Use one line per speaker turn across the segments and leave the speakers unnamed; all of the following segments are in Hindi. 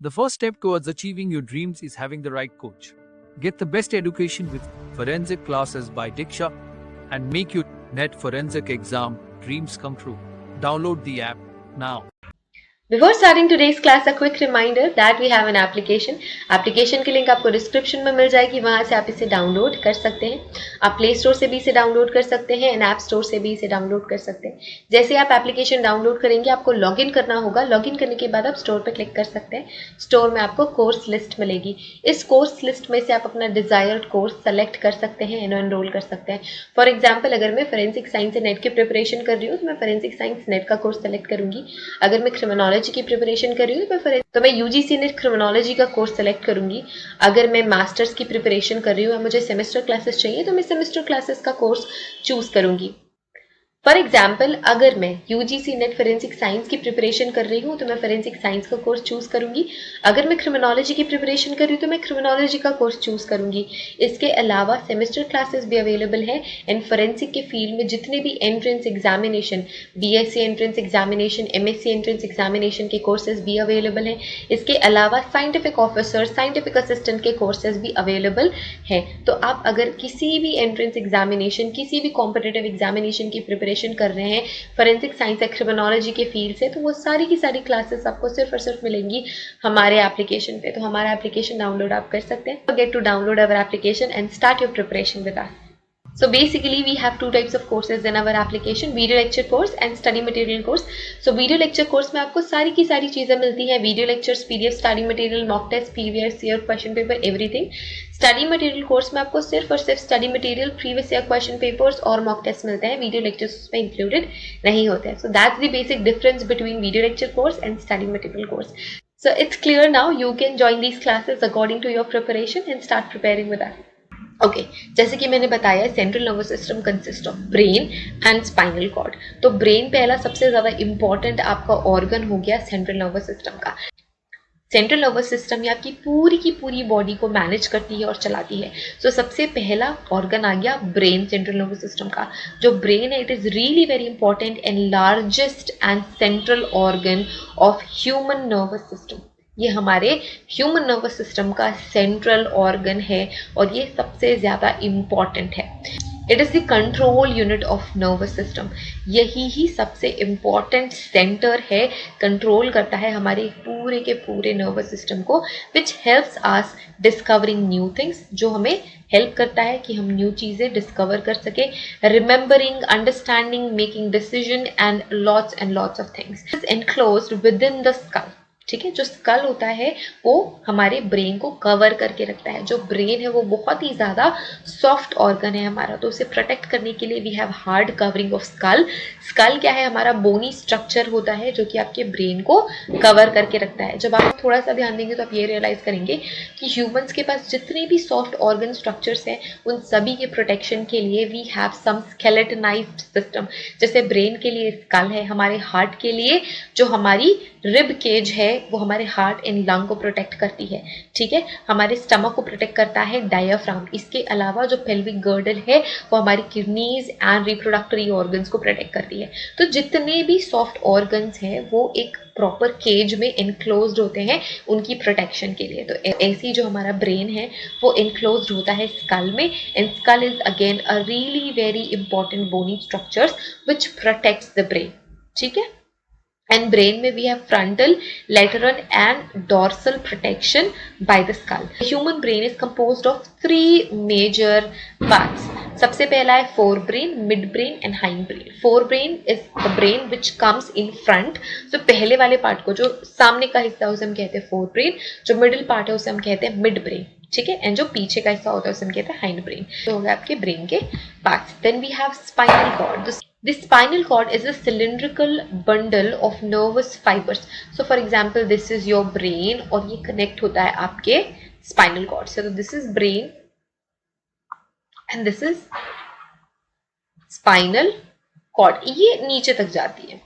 The first step towards achieving your dreams is having the right coach. Get the best education with forensic classes by Diksha and make your NET forensic exam dreams come true. Download the app now.
Before starting today's class, a quick reminder that we have an application. Application की लिंक आपको डिस्क्रिप्शन में मिल जाएगी, वहां से आप इसे डाउनलोड कर सकते हैं. आप प्ले स्टोर से भी इसे डाउनलोड कर सकते हैं एंड ऐप स्टोर से भी इसे डाउनलोड कर सकते हैं. जैसे आप एप्लीकेशन डाउनलोड करेंगे आपको लॉगिन करना होगा. लॉगिन करने के बाद आप स्टोर पर क्लिक कर सकते हैं. स्टोर में आपको कोर्स लिस्ट मिलेगी. इस कोर्स लिस्ट में से आप अपना डिजायर्ड कोर्स सेलेक्ट कर सकते हैं एंड एनरोल कर सकते हैं. फॉर एग्जाम्पल, अगर मैं फोरेंसिक साइंस नेट की प्रिपरेशन कर रही हूँ तो मैं फोरेंसिक साइंस नेट का कोर्स सेलेक्ट करूंगी. अगर मैं क्रिमिनोलॉजी की प्रिपरेशन कर रही हूँ तो मैं यूजीसी नेट क्रिमिनोलॉजी का कोर्स सेलेक्ट करूंगी. अगर मैं मास्टर्स की प्रिपरेशन कर रही हूँ और मुझे सेमेस्टर क्लासेस चाहिए तो मैं सेमेस्टर क्लासेस का कोर्स चूज करूंगी. फॉर एग्जाम्पल, अगर मैं यूजीसी नेट फोरेंसिक साइंस की प्रिपरेशन कर रही हूँ तो मैं फोरेंसिक साइंस का कोर्स चूज करूंगी. अगर मैं क्रिमिनोलॉजी की प्रिपरेशन कर रही हूँ तो मैं क्रिमिनोलॉजी का कोर्स चूज करूंगी. इसके अलावा सेमेस्टर क्लासेस भी अवेलेबल है एंड फोरेंसिक के फील्ड में जितने भी entrance examination, BSc entrance examination, MSc entrance examination के कोर्सेज भी अवेलेबल हैं. इसके अलावा साइंटिफिक ऑफिसर, साइंटिफिक असिस्टेंट के कोर्सेज भी अवेलेबल हैं. तो आप अगर किसी भी एंट्रेंस एग्जामिनेशन, किसी भी कॉम्पिटिटिव एग्जामिनेशन की प्रिपरेशन कर रहे हैं फोरेंसिक साइंस या क्रिमिनोलॉजी के फील्ड से, तो वो सारी की सारी क्लासेस आपको सिर्फ और सिर्फ मिलेंगी हमारे एप्लीकेशन पे. तो हमारा एप्लीकेशन डाउनलोड आप कर सकते हैं. Forget to download our application and start your preparation with us. So basically we have two types of courses in our application, video lecture course and study material course. So video lecture course में आपको सारी की सारी चीजें मिलती हैं. Video lectures, PDF, study material, mock test, previous year question paper, everything. Study material course में आपको सिर्फ और सिर्फ study material, previous year question papers और मॉक टेस्ट मिलते हैं. वीडियो लेक्चर्स उसमें इंक्लूडेड नहीं होते हैं. So that's the basic difference between video lecture course and study material course. So it's clear now. You can join these classes according to your preparation and start preparing with us. Okay जैसे कि मैंने बताया, central nervous system consist of brain and spinal cord. तो ब्रेन पहला सबसे ज्यादा इंपॉर्टेंट आपका ऑर्गन हो गया सेंट्रल नर्वस सिस्टम का. सेंट्रल नर्वस सिस्टम ये आपकी पूरी की पूरी बॉडी को मैनेज करती है और चलाती है. सो सबसे पहला ऑर्गन आ गया ब्रेन सेंट्रल नर्वस सिस्टम का. जो ब्रेन है, it is really very important and largest and central organ of human nervous system. ये हमारे ह्यूमन नर्वस सिस्टम का सेंट्रल ऑर्गन है और ये सबसे ज्यादा इम्पॉर्टेंट है. It is the control unit of nervous system. यही ही सबसे इम्पॉर्टेंट सेंटर है, कंट्रोल करता है हमारे पूरे के पूरे नर्वस सिस्टम को, which helps us discovering new things. जो हमें हेल्प करता है कि हम न्यू चीजें डिस्कवर कर सके, remembering, understanding, making decision and lots of things. Is enclosed with in the skull. ठीक है, जो स्कल होता है वो हमारे ब्रेन को कवर करके रखता है. जो ब्रेन है वो बहुत ही ज्यादा सॉफ्ट ऑर्गन है हमारा, तो उसे प्रोटेक्ट करने के लिए we have hard covering of skull. Skull क्या है? हमारा बोनी स्ट्रक्चर होता है जो कि आपके ब्रेन को कवर करके रखता है. जब आप थोड़ा सा ध्यान देंगे तो आप ये रियलाइज करेंगे कि ह्यूमंस के पास जितने भी सॉफ्ट ऑर्गन स्ट्रक्चर्स हैं उन सभी के प्रोटेक्शन के लिए वी हैव सम स्केलेटनाइज्ड सिस्टम. जैसे ब्रेन के लिए स्कल है, हमारे हार्ट के लिए जो हमारी रिब केज है वो हमारे हार्ट एंड लंग को प्रोटेक्ट करती है. ठीक है, हमारे स्टमक को प्रोटेक्ट करता है डायफ्राम. इसके अलावा जो पेल्विक गर्डल है वो हमारी किडनीज एंड रिप्रोडक्टरी ऑर्गन्स को प्रोटेक्ट करती है. तो जितने भी सॉफ्ट ऑर्गन्स हैं वो एक प्रॉपर केज में इनक्लोज्ड होते हैं उनकी प्रोटेक्शन के लिए. तो ऐसी जो हमारा ब्रेन है वो इनक्लोज्ड होता है स्कल में, and skull is again a really very important bony structures which protects the brain. ठीक है, and brain में we have frontal, lateral and dorsal protection by the skull. The human brain is composed of three major parts. सबसे पहला है forebrain, midbrain and hindbrain. Forebrain is the brain which comes in front. So पहले वाले पार्ट को, जो सामने का हिस्सा उसे हम कहते हैं forebrain, जो middle पार्ट है उसे हम कहते हैं midbrain. ठीक है, एंड जो पीछे का हिस्सा होता है उसे हम कहते हैं हाइंड ब्रेन. तो हो गया आपके ब्रेन के parts. Then we have spinal cord. The spinal cord is a cylindrical bundle of nervous fibers. So for example, this is your brain और ये connect होता है आपके spinal cord. So this is brain and this is spinal cord. ये नीचे तक जाती है.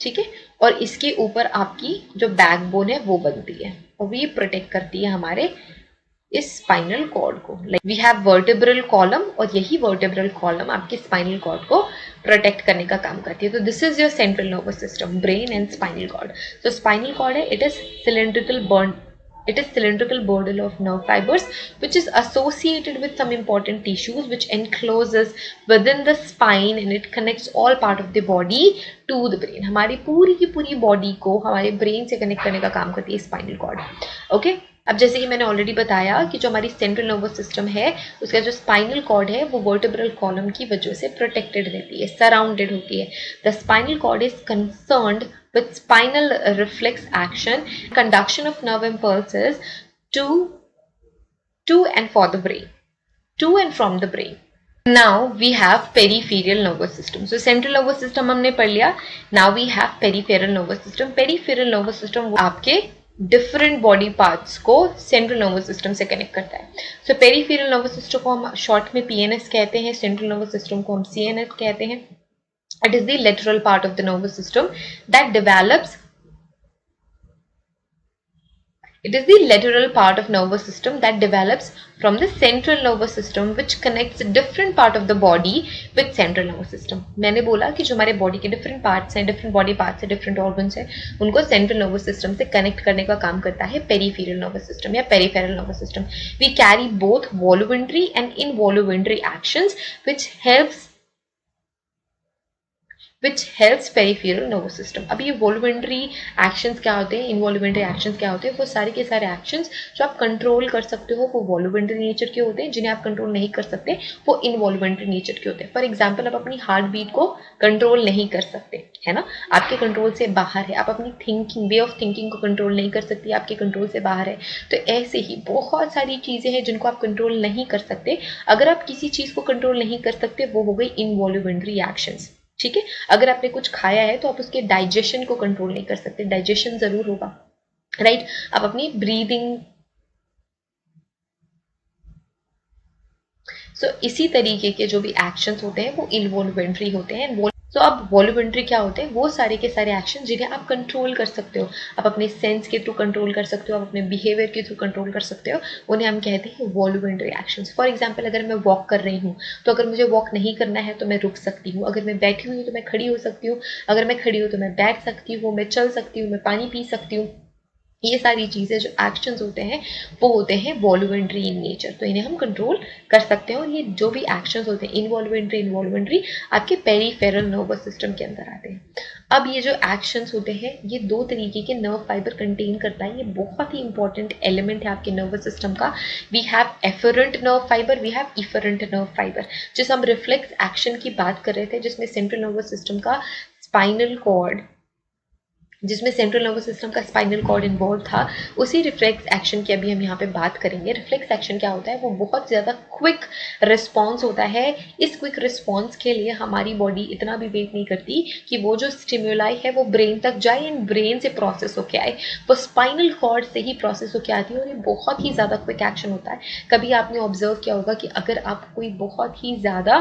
ठीक है, और इसके ऊपर आपकी जो बैकबोन है वो बनती है और ये प्रोटेक्ट करती है हमारे इस स्पाइनल कॉर्ड को. Like we have vertebral column और यही वर्टेब्रल कॉलम आपके स्पाइनल कॉर्ड को प्रोटेक्ट करने का काम करती है. तो this is your central nervous system, brain and spinal cord. तो स्पाइनल कॉर्ड है, it is cylindrical It is cylindrical bundle of nerve fibers which is associated with some important tissues which encloses within the spine and it connects all part of the body to the brain. हमारी पूरी की पूरी बॉडी को हमारे ब्रेन से कनेक्ट करने का काम करती है स्पाइनल कॉर्ड. ओके, अब जैसे कि मैंने ऑलरेडी बताया कि जो हमारी सेंट्रल नर्वस सिस्टम है उसका जो स्पाइनल कॉर्ड है वो वर्टेब्रल कॉलम की वजह से प्रोटेक्टेड रहती है, सराउंडेड होती है. The spinal cord is concerned with spinal reflex action, conduction of nerve impulses to and for the brain, to and from the brain. Now we have peripheral nervous system. So central nervous system हमने पढ़ लिया. Now we have peripheral nervous system. Peripheral nervous system वो आपके डिफरेंट बॉडी पार्ट्स को सेंट्रल नर्वस सिस्टम से कनेक्ट करता है. सो पेरिफेरल नर्वस सिस्टम को हम शॉर्ट में पीएनएस कहते हैं, सेंट्रल नर्वस सिस्टम को हम सीएनएस कहते हैं. It is the lateral part of the nervous system that develops. It is the lateral part of nervous system that develops from the central nervous system which connects different part of the body with central nervous system. मैंने बोला कि जो हमारे बॉडी के डिफरेंट पार्ट्स हैं, डिफरेंट बॉडी पार्ट्स हैं, डिफरेंट ऑर्गन्स हैं, उनको सेंट्रल नर्वस सिस्टम से कनेक्ट करने का काम करता है पेरिफेरल नर्वस सिस्टम या peripheral nervous system. We carry both voluntary and involuntary actions which helps peripheral nervous system. अब ये वॉल्यूमेंट्री एक्शंस क्या होते हैं, इनवॉल्यूमेंट्री एक्शंस क्या होते हैं, वो सारे के सारे एक्शंस जो आप कंट्रोल कर सकते हो वो वॉल्यूमेंट्री नेचर के होते हैं, जिन्हें आप कंट्रोल नहीं कर सकते वो इनवॉल्यूमेंट्री नेचर के होते हैं. फॉर एग्जाम्पल, आप अपनी हार्ट बीट को कंट्रोल नहीं कर सकते, है ना, आपके कंट्रोल से बाहर है. आप अपनी थिंकिंग, वे ऑफ थिंकिंग को कंट्रोल नहीं कर सकती, आपके कंट्रोल से बाहर है. तो ऐसे ही बहुत सारी चीज़ें हैं जिनको आप कंट्रोल नहीं कर सकते. अगर आप किसी चीज़ को कंट्रोल नहीं कर सकते वो हो गई इनवॉल्यूमेंट्री एक्शंस. ठीक है, अगर आपने कुछ खाया है तो आप उसके डाइजेशन को कंट्रोल नहीं कर सकते, डाइजेशन जरूर होगा, राइट. आप अपनी ब्रीदिंग, सो इसी तरीके के जो भी एक्शंस होते हैं वो इनवॉल्यूमेंट्री होते हैं. तो अब वॉल्यूमेंट्री क्या होते हैं, वो सारे के सारे एक्शन जिन्हें आप कंट्रोल कर सकते हो. आप अपने सेंस के थ्रू कंट्रोल कर सकते हो, आप अपने बिहेवियर के थ्रू कंट्रोल कर सकते हो, उन्हें हम कहते हैं वॉल्यूमेंट्री एक्शंस. फॉर एग्जांपल, अगर मैं वॉक कर रही हूँ तो अगर मुझे वॉक नहीं करना है तो मैं रुक सकती हूँ. अगर मैं बैठी हुई हूँ तो मैं खड़ी हो सकती हूँ. अगर मैं खड़ी हूँ तो मैं बैठ सकती हूँ, मैं चल सकती हूँ, मैं पानी पी सकती हूँ. ये सारी चीज़ें जो एक्शंस होते हैं वो होते हैं वॉल्यूमेंट्री इन नेचर, तो इन्हें हम कंट्रोल कर सकते हैं. और ये जो भी एक्शंस होते हैं इनवॉल्यूमेंट्री आपके पेरिफेरल नर्वस सिस्टम के अंदर आते हैं. अब ये जो एक्शंस होते हैं ये दो तरीके के नर्व फाइबर कंटेन करता है. ये बहुत ही इंपॉर्टेंट एलिमेंट है आपके नर्वस सिस्टम का. We have afferent nerve fiber, we have efferent nerve fiber. जिस हम रिफ्लेक्स एक्शन की बात कर रहे थे जिसमें सेंट्रल नर्वस सिस्टम का स्पाइनल कॉर्ड इन्वॉल्व था, उसी रिफ्लेक्स एक्शन की अभी हम यहाँ पे बात करेंगे. रिफ्लेक्स एक्शन क्या होता है, वो बहुत ज़्यादा क्विक रिस्पॉन्स होता है. इस क्विक रिस्पॉन्स के लिए हमारी बॉडी इतना भी वेट नहीं करती कि वो जो स्टिम्युलाई है वो ब्रेन तक जाए एंड ब्रेन से प्रोसेस होके आए, वो स्पाइनल कॉर्ड से ही प्रोसेस होके आती है. और ये बहुत ही ज़्यादा क्विक एक्शन होता है. कभी आपने ऑब्जर्व किया होगा कि अगर आप कोई बहुत ही ज़्यादा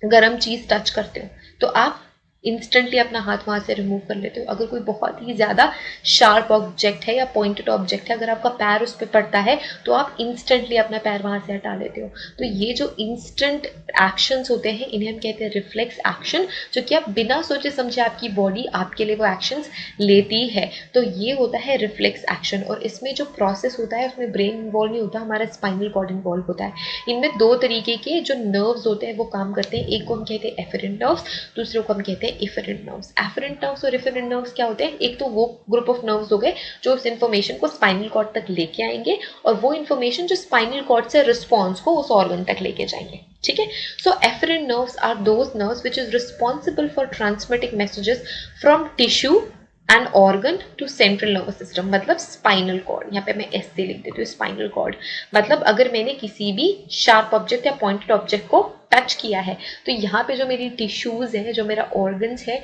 गर्म चीज़ टच करते हो तो आप इंस्टेंटली अपना हाथ वहां से रिमूव कर लेते हो. अगर कोई बहुत ही ज़्यादा शार्प ऑब्जेक्ट है या पॉइंटेड ऑब्जेक्ट है, अगर आपका पैर उस पर पड़ता है तो आप इंस्टेंटली अपना पैर वहां से हटा लेते हो. तो ये जो इंस्टेंट एक्शंस होते हैं इन्हें हम कहते हैं रिफ्लेक्स एक्शन, जो कि आप बिना सोचे समझे आपकी बॉडी आपके लिए वो एक्शंस लेती है. तो ये होता है रिफ्लेक्स एक्शन. और इसमें जो प्रोसेस होता है उसमें ब्रेन इन्वॉल्व नहीं होता, हमारा स्पाइनल कॉर्ड इन्वॉल्व होता है. इनमें दो तरीके के जो नर्व्स होते हैं वो काम करते हैं. एक को हम कहते हैं एफरेंट नर्व्स, दूसरे को हम कहते हैं इफरेंट नर्व्स. एफरेंट नर्व्स और इफरेंट नर्व्स क्या होते हैं, एक तो वो ग्रुप ऑफ नर्व्स हो गए जो उस इंफॉर्मेशन को स्पाइनल कॉर्ड तक लेके आएंगे और वो इंफॉर्मेशन जो स्पाइनल कॉर्ड से रिस्पॉन्स को उस ऑर्गन तक लेके जाएंगे. ठीक है, so afferent nerves are those nerves which is responsible for transmitting messages from tissue and organ to central nervous system, मतलब स्पाइनल कॉर्ड. यहाँ पे मैं एस से लिख देती हूँ, स्पाइनल कॉर्ड. मतलब अगर मैंने किसी भी शार्प ऑब्जेक्ट या पॉइंटेड ऑब्जेक्ट को टच किया है तो यहाँ पे जो मेरी टिश्यूज है, जो मेरा ऑर्गन्स है,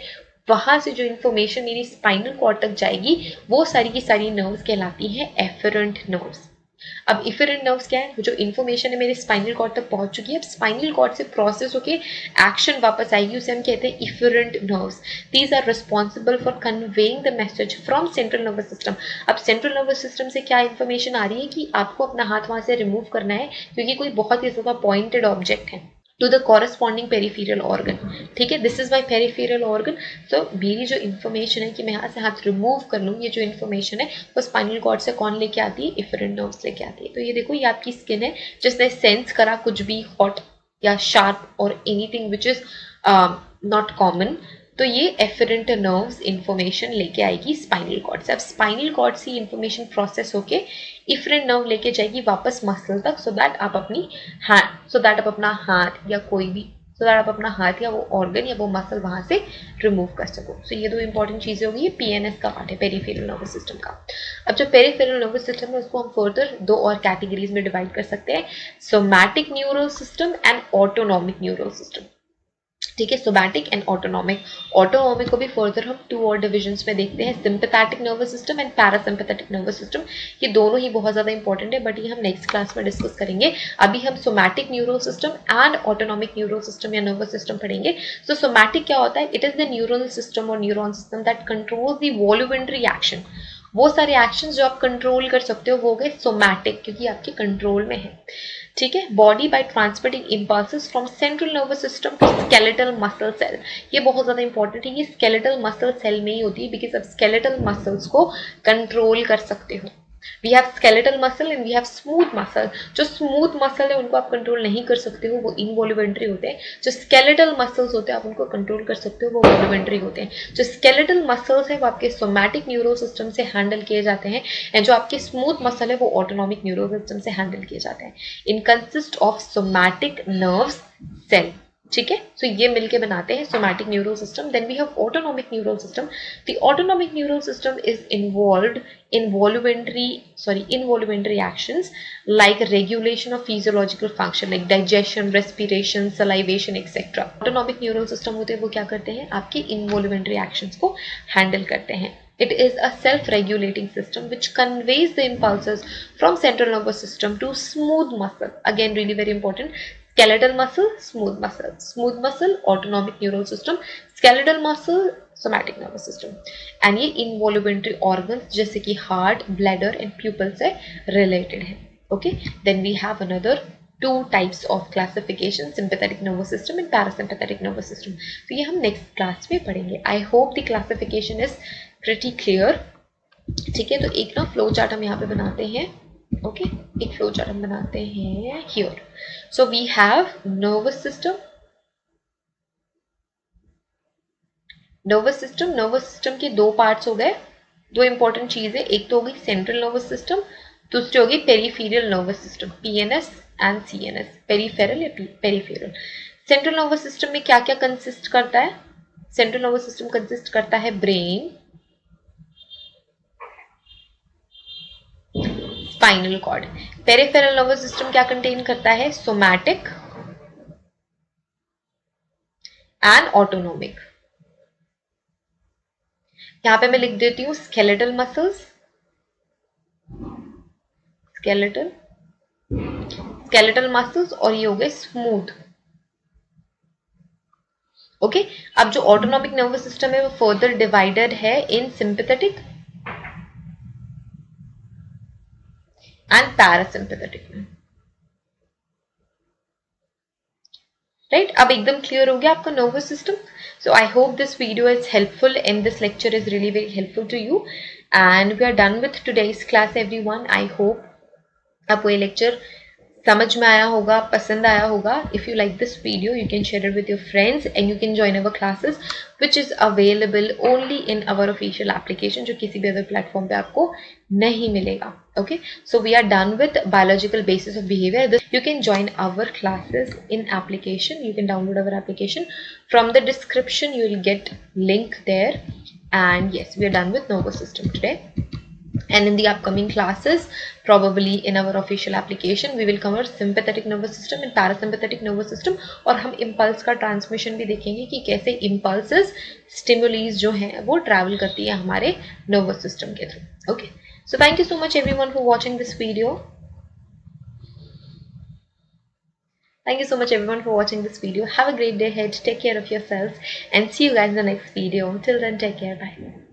वहां से जो इन्फॉर्मेशन मेरी स्पाइनल कॉर्ड तक जाएगी वो सारी की सारी नर्व्स कहलाती हैं एफरेंट नर्व्स. अब इफरेंट नर्व्स क्या है, जो इन्फॉर्मेशन है मेरे स्पाइनल कॉर्ड तक पहुंच चुकी है, अब स्पाइनल कॉर्ड से प्रोसेस होके एक्शन वापस आएगी, उसे हम कहते हैं efferent nerves. These are responsible for conveying the message from central nervous system. अब सेंट्रल नर्वस सिस्टम से क्या इन्फॉर्मेशन आ रही है कि आपको अपना हाथ वहां से रिमूव करना है क्योंकि कोई बहुत ही ज्यादा पॉइंटेड ऑब्जेक्ट है. To the corresponding peripheral organ. ठीक है, this is my peripheral organ. So मेरी जो इन्फॉर्मेशन है कि मैं यहाँ से हाथ रिमूव कर लूँ, ये जो इन्फॉर्मेशन है वो स्पाइनल कॉर्ड से कौन लेके आती है? इफरेंट नर्व्स लेके आती है. तो ये देखो, ये आपकी स्किन है जिसने सेंस करा कुछ भी हॉट या शार्प और anything which is not common. तो ये एफरेंट नर्व्स इंफॉर्मेशन लेके आएगी स्पाइनल कॉर्ड से. अब स्पाइनल कॉर्ड से इंफॉर्मेशन प्रोसेस होके इफरेंट नर्व लेके जाएगी वापस मसल तक, सो दैट आप अपना हाथ या कोई भी आप अपना हाथ या वो ऑर्गन या वो मसल वहां से रिमूव कर सको. सो ये दो इंपॉर्टेंट चीजें होगी. ये पीएनएस का पार्ट है, पेरीफेरल नर्वस सिस्टम का. अब जो पेरीफेरल नर्वस सिस्टम है उसको हम फर्दर दो और कैटेगरीज में डिवाइड कर सकते हैं, somatic neural system and autonomic neural system. ठीक है, सोमैटिक एंड ऑटोनॉमिक. ऑटोनॉमिक को भी फर्दर हम टू और डिविजन्स में देखते हैं, sympathetic nervous system and parasympathetic nervous system. ये दोनों ही बहुत ज्यादा इंपॉर्टेंट है, बट ये हम नेक्स्ट क्लास में डिस्कस करेंगे. अभी हम somatic neural system and autonomic neural system या नर्वस सिस्टम पढ़ेंगे. सो सोमैटिक क्या होता है? It is the neural system और neuron system that controls the voluntary action. वो सारे एक्शन जो आप कंट्रोल कर सकते हो वो हो गए सोमैटिक, क्योंकि आपके कंट्रोल में है. ठीक है, body by transmitting impulses from central nervous system to skeletal muscle cell. ये बहुत ज्यादा इंपॉर्टेंट है, ये स्केलेटल मसल सेल में ही होती है, बिकॉज आप स्केलेटल मसल्स को कंट्रोल कर सकते हो. We have skeletal muscle and we have smooth muscle. जो स्मूथ मसल है उनको आप कंट्रोल नहीं कर सकते हो, वो इनवॉल्यूमेंट्री होते हैं. जो स्केलेटल मसल्स होते हैं आप उनको कंट्रोल कर सकते हो, वो वॉल्यूमेंट्री होते हैं. जो स्केलेटल मसल्स है वो आपके सोमैटिक न्यूरो सिस्टम से हैंडल किए जाते हैं, एंड जो आपके स्मूथ मसल है वो ऑटोनॉमिक न्यूरो सिस्टम से हैंडल किए जाते हैं. In consist of somatic nerves cell. ठीक है, सो ये मिलके बनाते हैं somatic neural system. Then we have autonomic neural system. The autonomic neural system is involved in involuntary actions like regulation of physiological function like digestion, respiration, salivation, etc. Autonomic neural system होते हैं वो क्या करते हैं? आपके involuntary actions को handle करते हैं. It is a self-regulating system which conveys the impulses from central nervous system to smooth muscle. Again, really very important. Skeletal muscle, smooth muscle, autonomic neural system, skeletal muscle, somatic nervous system. And ये involuntary organs जैसे कि heart, bladder and pupil से related है. Okay, then we have another two types of classification, sympathetic nervous system and parasympathetic nervous system. तो ये हम next class में पढ़ेंगे. I hope the classification is pretty clear. ठीक है, तो एक ना फ्लो चार्ट हम यहाँ पे बनाते हैं. ओके, एक फ्लो चार्ट हम बनाते हैं here. So we have nervous system. Nervous system के दो पार्ट्स हो गए. दो इंपॉर्टेंट चीजें, एक तो होगी सेंट्रल नर्वस सिस्टम, दूसरी होगी peripheral nervous system, PNS and CNS. Peripheral या पेरीफेरल. सेंट्रल नर्वस सिस्टम में क्या क्या कंसिस्ट करता है? सेंट्रल नर्वस सिस्टम कंसिस्ट करता है brain, spinal cord. Peripheral nervous system क्या कंटेन करता है? Somatic and autonomic. यहां पे मैं लिख देती हूं स्केलेटल मसल्स, स्केलेटल मसल्स, और ये हो गए स्मूथ. ओके, अब जो ऑटोनॉमिक नर्वस सिस्टम है वो फर्दर डिवाइडेड है इन सिंपैथेटिक and parasympathetic में. राइट, अब एकदम क्लियर हो गया आपका nervous system. So I hope this video is helpful and this lecture is really very helpful to you. And we are done with today's class everyone. I hope आपको ये लेक्चर समझ में आया होगा, पसंद आया होगा. If you like this video you can share it with your friends and you can join our classes which is available only in our official application, जो किसी भी अदर प्लेटफॉर्म पे आपको नहीं मिलेगा. Okay, so we are done with biological basis of behavior. You can join our classes in application. You can download our application from the description. You will get link there. And yes, we are done with nervous system today. And in the upcoming classes, probably in our official application, we will cover sympathetic nervous system and parasympathetic nervous system. और हम impulse का transmission भी देखेंगे कि कैसे impulses, stimulis जो हैं वो travel करती है हमारे nervous system के through. Okay. So thank you so much everyone for watching this video. Thank you so much everyone for watching this video. Have a great day ahead. Take care of yourselves and see you guys in the next video. Till then, take care. Bye.